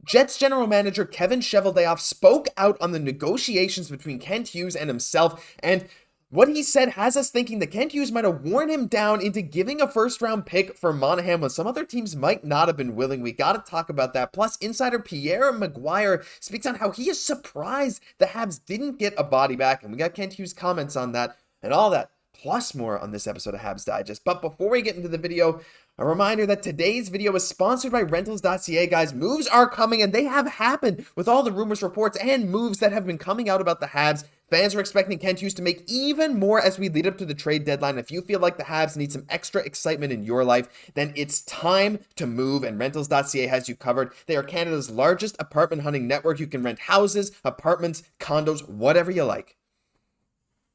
Jets general manager Kevin Cheveldayoff spoke out on the negotiations between Kent Hughes and himself, and what he said has us thinking that Kent Hughes might have worn him down into giving a first-round pick for Monahan when some other teams might not have been willing. We got to talk about that. Plus, insider Pierre McGuire speaks on how he is surprised the Habs didn't get a body back, and we got Kent Hughes' comments on that and all that, plus more on this episode of Habs Digest. But before we get into the video, a reminder that today's video is sponsored by Rentals.ca, guys. Moves are coming, and they have happened with all the rumors, reports, and moves that have been coming out about the Habs. Fans are expecting Kent Hughes to make even more as we lead up to the trade deadline. If you feel like the Habs need some extra excitement in your life, then it's time to move, and Rentals.ca has you covered. They are Canada's largest apartment hunting network. You can rent houses, apartments, condos, whatever you like.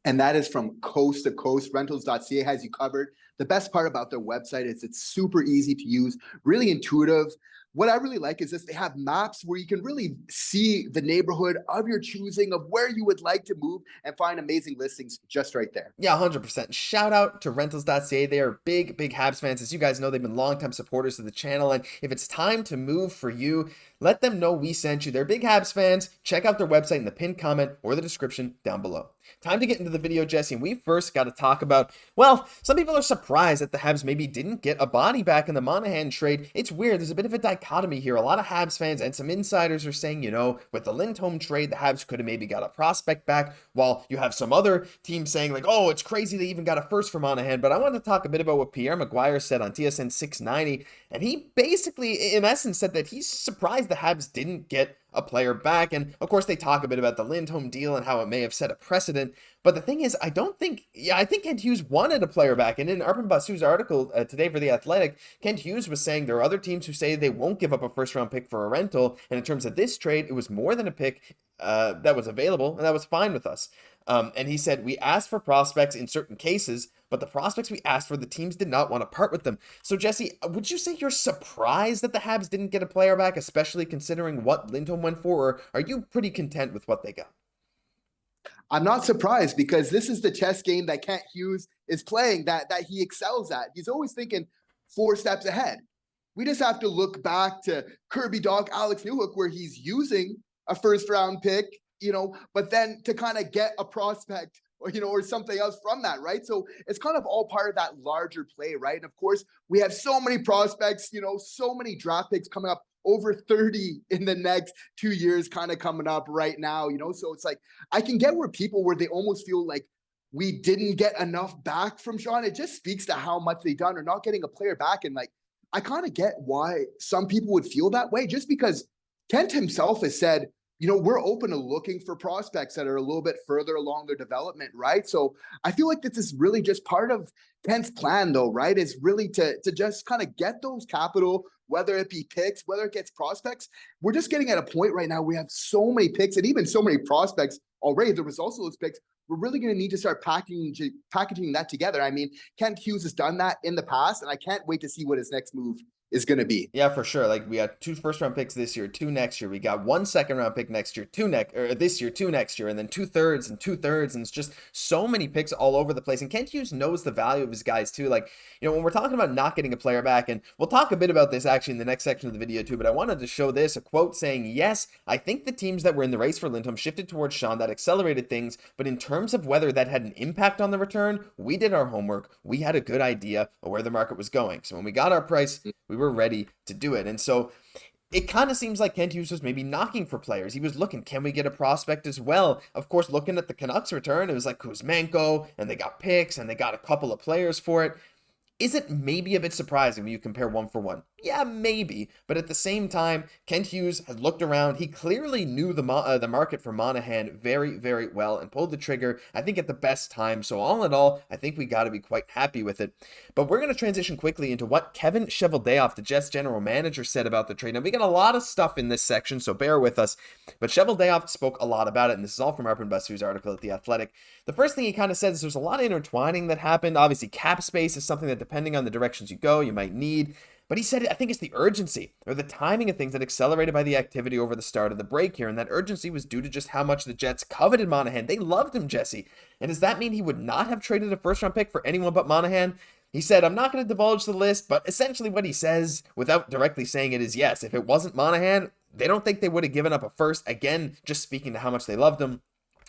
And that is from coast to coast. Rentals.ca has you covered. The best part about their website is it's super easy to use, really intuitive. What I really like is this: they have maps where you can really see the neighborhood of your choosing of where you would like to move and find amazing listings just right there. Yeah, 100%. Shout out to Rentals.ca. They are big Habs fans. As you guys know, they've been longtime supporters of the channel. And if it's time to move for you, let them know we sent you. They're big Habs fans. Check out their website in the pinned comment or the description down below. Time to get into the video, Jesse, and we first got to talk about, well, some people are surprised that the Habs maybe didn't get a body back in the Monahan trade. It's weird. There's a bit of a dichotomy here. A lot of Habs fans and some insiders are saying, with the Lindholm trade, the Habs could have maybe got a prospect back, while you have some other teams saying, like, oh, it's crazy they even got a first for Monahan. But I want to talk a bit about what Pierre McGuire said on TSN 690, and he basically, in essence, said that he's surprised the Habs didn't get a player back. And of course, they talk a bit about the Lindholm deal and how it may have set a precedent. But the thing is, I think Kent Hughes wanted a player back. And in Arber Basu's article today for The Athletic, Kent Hughes was saying there are other teams who say they won't give up a first-round pick for a rental. And in terms of this trade, it was more than a pick that was available, and that was fine with us. And he said, we asked for prospects in certain cases, but the prospects we asked for, the teams did not want to part with them. So, Jesse, would you say you're surprised that the Habs didn't get a player back, especially considering what Lindholm went for, or are you pretty content with what they got? I'm not surprised, because this is the chess game that Kent Hughes is playing, that he excels at. He's always thinking 4 steps ahead. We just have to look back to Kirby, Dach, Alex Newhook, where he's using a first-round pick, but then to kind of get a prospect or something else from that, right? So it's kind of all part of that larger play, right? And of course, we have so many prospects, so many draft picks coming up, over 30 in the next 2 years kind of coming up right now, So it's like, I can get where they almost feel like we didn't get enough back from Sean. It just speaks to how much they've done or not getting a player back. And like, I kind of get why some people would feel that way, just because Kent himself has said, we're open to looking for prospects that are a little bit further along their development, right? So I feel like this is really just part of Kent's plan, though, right? Is really to just kind of get those capital, whether it be picks, whether it gets prospects. We're just getting at a point right now, we have so many picks and even so many prospects already. The results of those picks, we're really going to need to start packaging that together. I mean, Kent Hughes has done that in the past, and I can't wait to see what his next move is going to be. Yeah, for sure. Like, we got 2 first-round picks this year, 2 next year. We got 1 second-round pick next year, this year, 2 next year, and then 2/3 and 2/3, and it's just so many picks all over the place. And Kent Hughes knows the value of his guys too. Like, when we're talking about not getting a player back, and we'll talk a bit about this actually in the next section of the video too, but I wanted to show this, a quote saying, yes, I think the teams that were in the race for Lindholm shifted towards Sean. That accelerated things, but in terms of whether that had an impact on the return, we did our homework. We had a good idea of where the market was going. So when we got our price, we were ready to do it. And so it kind of seems like Kent Hughes was maybe knocking for players. He was looking, can we get a prospect as well? Of course, looking at the Canucks return, it was like Kuzmenko, and they got picks, and they got a couple of players for it. Is it maybe a bit surprising when you compare 1 for 1? Yeah, maybe. But at the same time, Kent Hughes has looked around. He clearly knew the market for Monahan very, very well and pulled the trigger, I think, at the best time. So all in all, I think we got to be quite happy with it. But we're going to transition quickly into what Kevin Cheveldayoff, the Jets general manager, said about the trade. Now, we got a lot of stuff in this section, so bear with us. But Cheveldayoff spoke a lot about it, and this is all from Arber Basu's article at The Athletic. The first thing he kind of said is there's a lot of intertwining that happened. Obviously, cap space is something that, depending on the directions you go, you might need. But he said, I think it's the urgency or the timing of things that accelerated by the activity over the start of the break here. And that urgency was due to just how much the Jets coveted Monahan. They loved him, Jesse. And does that mean he would not have traded a first-round pick for anyone but Monahan? He said, I'm not going to divulge the list, but essentially what he says, without directly saying it, is yes, if it wasn't Monahan, They don't think they would have given up a first. Again, just speaking to how much they loved him.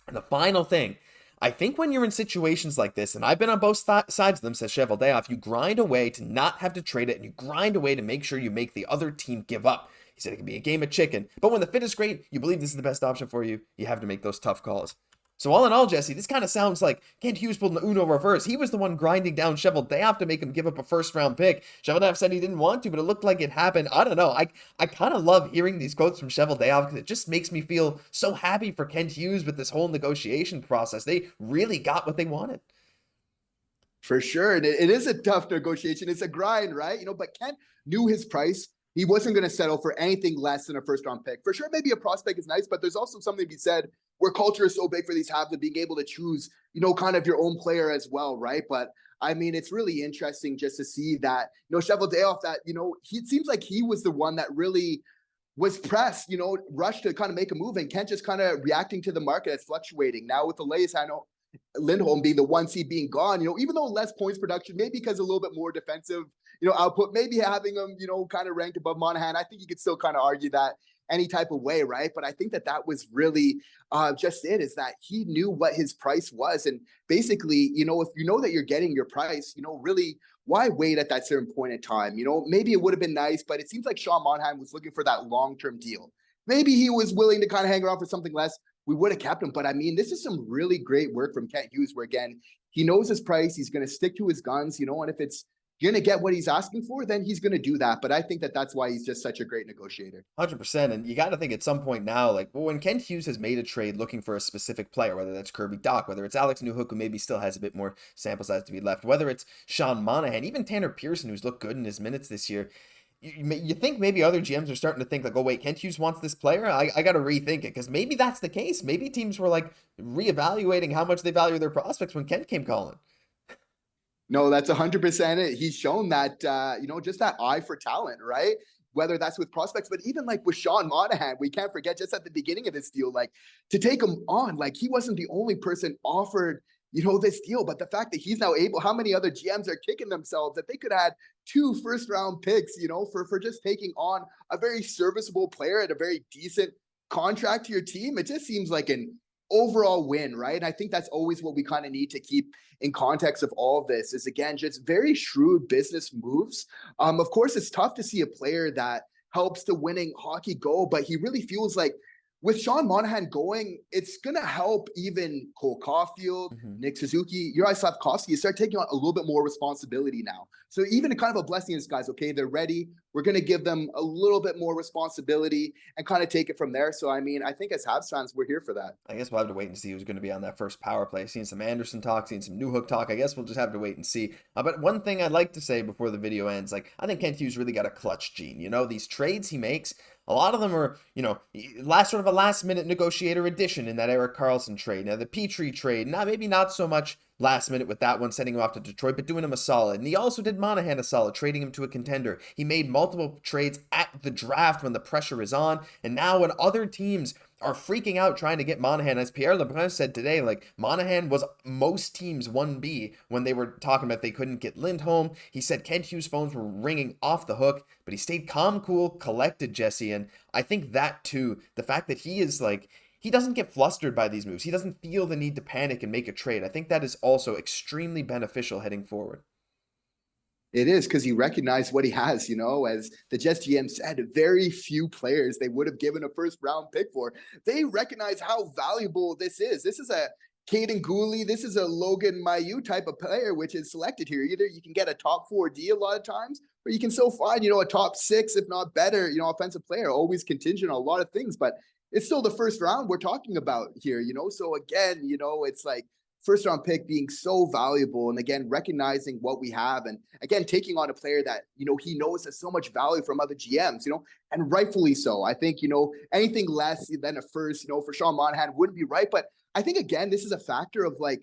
And the final thing, I think when you're in situations like this, and I've been on both sides of them, says Cheveldayoff, you grind away to not have to trade it, and you grind away to make sure you make the other team give up. He said it can be a game of chicken, but when the fit is great, you believe this is the best option for you, you have to make those tough calls. So all in all, Jesse, this kind of sounds like Kent Hughes pulled an Uno reverse. He was the one grinding down Cheveldayoff to make him give up a first-round pick. Cheveldayoff said he didn't want to, but it looked like it happened. I don't know. I kind of love hearing these quotes from Cheveldayoff because it just makes me feel so happy for Kent Hughes with this whole negotiation process. They really got what they wanted. For sure. And it is a tough negotiation. It's a grind, right? But Kent knew his price. He wasn't going to settle for anything less than a first-round pick. For sure, maybe a prospect is nice, but there's also something to be said where culture is so big for these Habs of being able to choose, kind of your own player as well, right? But I mean, it's really interesting just to see that, Cheveldayoff, that, it seems like he was the one that really was pressed, rushed to kind of make a move, and Kent just kind of reacting to the market that's fluctuating. Now with the latest, I know Lindholm being the 1 seed being gone, even though less points production, maybe because a little bit more defensive, output, maybe having him, kind of ranked above Monahan, I think you could still kind of argue that any type of way, right? But I think that was really just it, is that he knew what his price was. And basically, if you know that you're getting your price, really, why wait at that certain point in time? Maybe it would have been nice, but it seems like Sean Monahan was looking for that long-term deal. Maybe he was willing to kind of hang around for something less. We would have kept him. But I mean, this is some really great work from Kent Hughes, where again, he knows his price. He's going to stick to his guns, and if it's going to get what he's asking for, then he's going to do that. But I think that's why he's just such a great negotiator. 100%. And you got to think at some point now, like, well, when Kent Hughes has made a trade looking for a specific player, whether that's Kirby, Dach, whether it's Alex Newhook, who maybe still has a bit more sample size to be left, whether it's Sean Monahan, even Tanner Pearson, who's looked good in his minutes this year, you think maybe other GMs are starting to think like, oh wait, Kent Hughes wants this player? I got to rethink it, because maybe that's the case. Maybe teams were like reevaluating how much they value their prospects when Kent came calling. No, that's 100% it. He's shown that, just that eye for talent, right? Whether that's with prospects, but even like with Sean Monahan, we can't forget just at the beginning of this deal, like to take him on, like he wasn't the only person offered, this deal, but the fact that he's now able, how many other GMs are kicking themselves that they could add 2 first-round picks, for just taking on a very serviceable player at a very decent contract to your team. It just seems like an overall win, right? And I think that's always what we kind of need to keep in context of all of this, is again, just very shrewd business moves. Of course, it's tough to see a player that helps the winning hockey go, but he really feels like with Sean Monahan going, it's going to help even Cole Caufield, Nick Suzuki, Juraj Slafkovsky start taking on a little bit more responsibility now. So even kind of a blessing is, guys, okay, they're ready. We're going to give them a little bit more responsibility and kind of take it from there. So, I mean, I think as Habs fans, we're here for that. I guess we'll have to wait and see who's going to be on that first power play. Seeing some Anderson talk, seeing some Newhook talk. I guess we'll just have to wait and see. But one thing I'd like to say before the video ends, like, I think Kent Hughes really got a clutch gene. These trades he makes, a lot of them are, a last-minute negotiator addition in that Erik Karlsson trade. Now, the Petrie trade, maybe not so much last minute with that one, sending him off to Detroit, but doing him a solid. And he also did Monahan a solid, trading him to a contender. He made multiple trades at the draft when the pressure is on. And now when other teams are freaking out trying to get Monahan, as Pierre McGuire said today, like, Monahan was most teams 1B when they were talking about they couldn't get Lindholm. He said Kent Hughes' phones were ringing off the hook, but he stayed calm, cool, collected, Jesse. And I think that too, the fact that he is like, he doesn't get flustered by these moves. He doesn't feel the need to panic and make a trade. I think that is also extremely beneficial heading forward. It is, because he recognized what he has, as the Jets GM said, very few players they would have given a first-round pick for. They recognize how valuable this is. This is a Cayden Guhle, this is a Logan Mailloux type of player, which is selected here. Either you can get a top 4D a lot of times, or you can still find, a top 6, if not better, offensive player, always contingent on a lot of things. But it's still the first round we're talking about here, So again, it's like first round pick being so valuable, and again, recognizing what we have, and again, taking on a player that, he knows has so much value from other GMs, and rightfully so. I think, anything less than a first, for Sean Monahan wouldn't be right. But I think, again, this is a factor of like,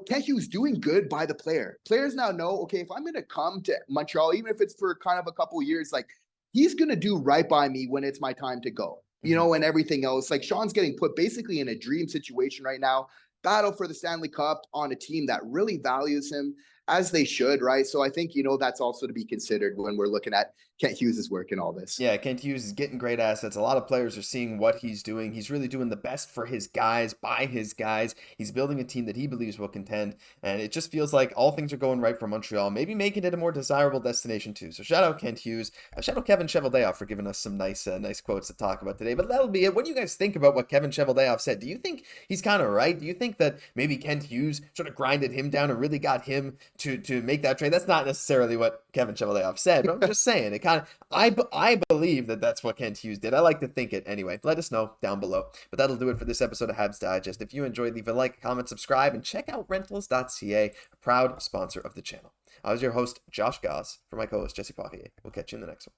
Kent Hughes doing good by the player. Players now know, okay, if I'm going to come to Montreal, even if it's for kind of a couple of years, like, he's going to do right by me when it's my time to go. And everything else. Like, Sean's getting put basically in a dream situation right now, battle for the Stanley Cup on a team that really values him as they should, right? So I think, that's also to be considered when we're looking at Kent Hughes' work and all this. Yeah, Kent Hughes is getting great assets. A lot of players are seeing what he's doing. He's really doing the best for his guys, by his guys. He's building a team that he believes will contend. And it just feels like all things are going right for Montreal, maybe making it a more desirable destination too. So shout out Kent Hughes. Shout out Kevin Cheveldayoff for giving us some nice quotes to talk about today. But that'll be it. What do you guys think about what Kevin Cheveldayoff said? Do you think he's kind of right? Do you think that maybe Kent Hughes sort of grinded him down and really got him to make that trade? That's not necessarily what Kevin Cheveldayoff said, but I'm just saying it kind of. I believe that that's what Kent Hughes did. I like to think it anyway. Let us know down below. But that'll do it for this episode of Habs Digest. If you enjoyed, leave a like, comment, subscribe, and check out rentals.ca, a proud sponsor of the channel. I was your host, Josh Gosse, for my co-host, Jesse Poirier. We'll catch you in the next one.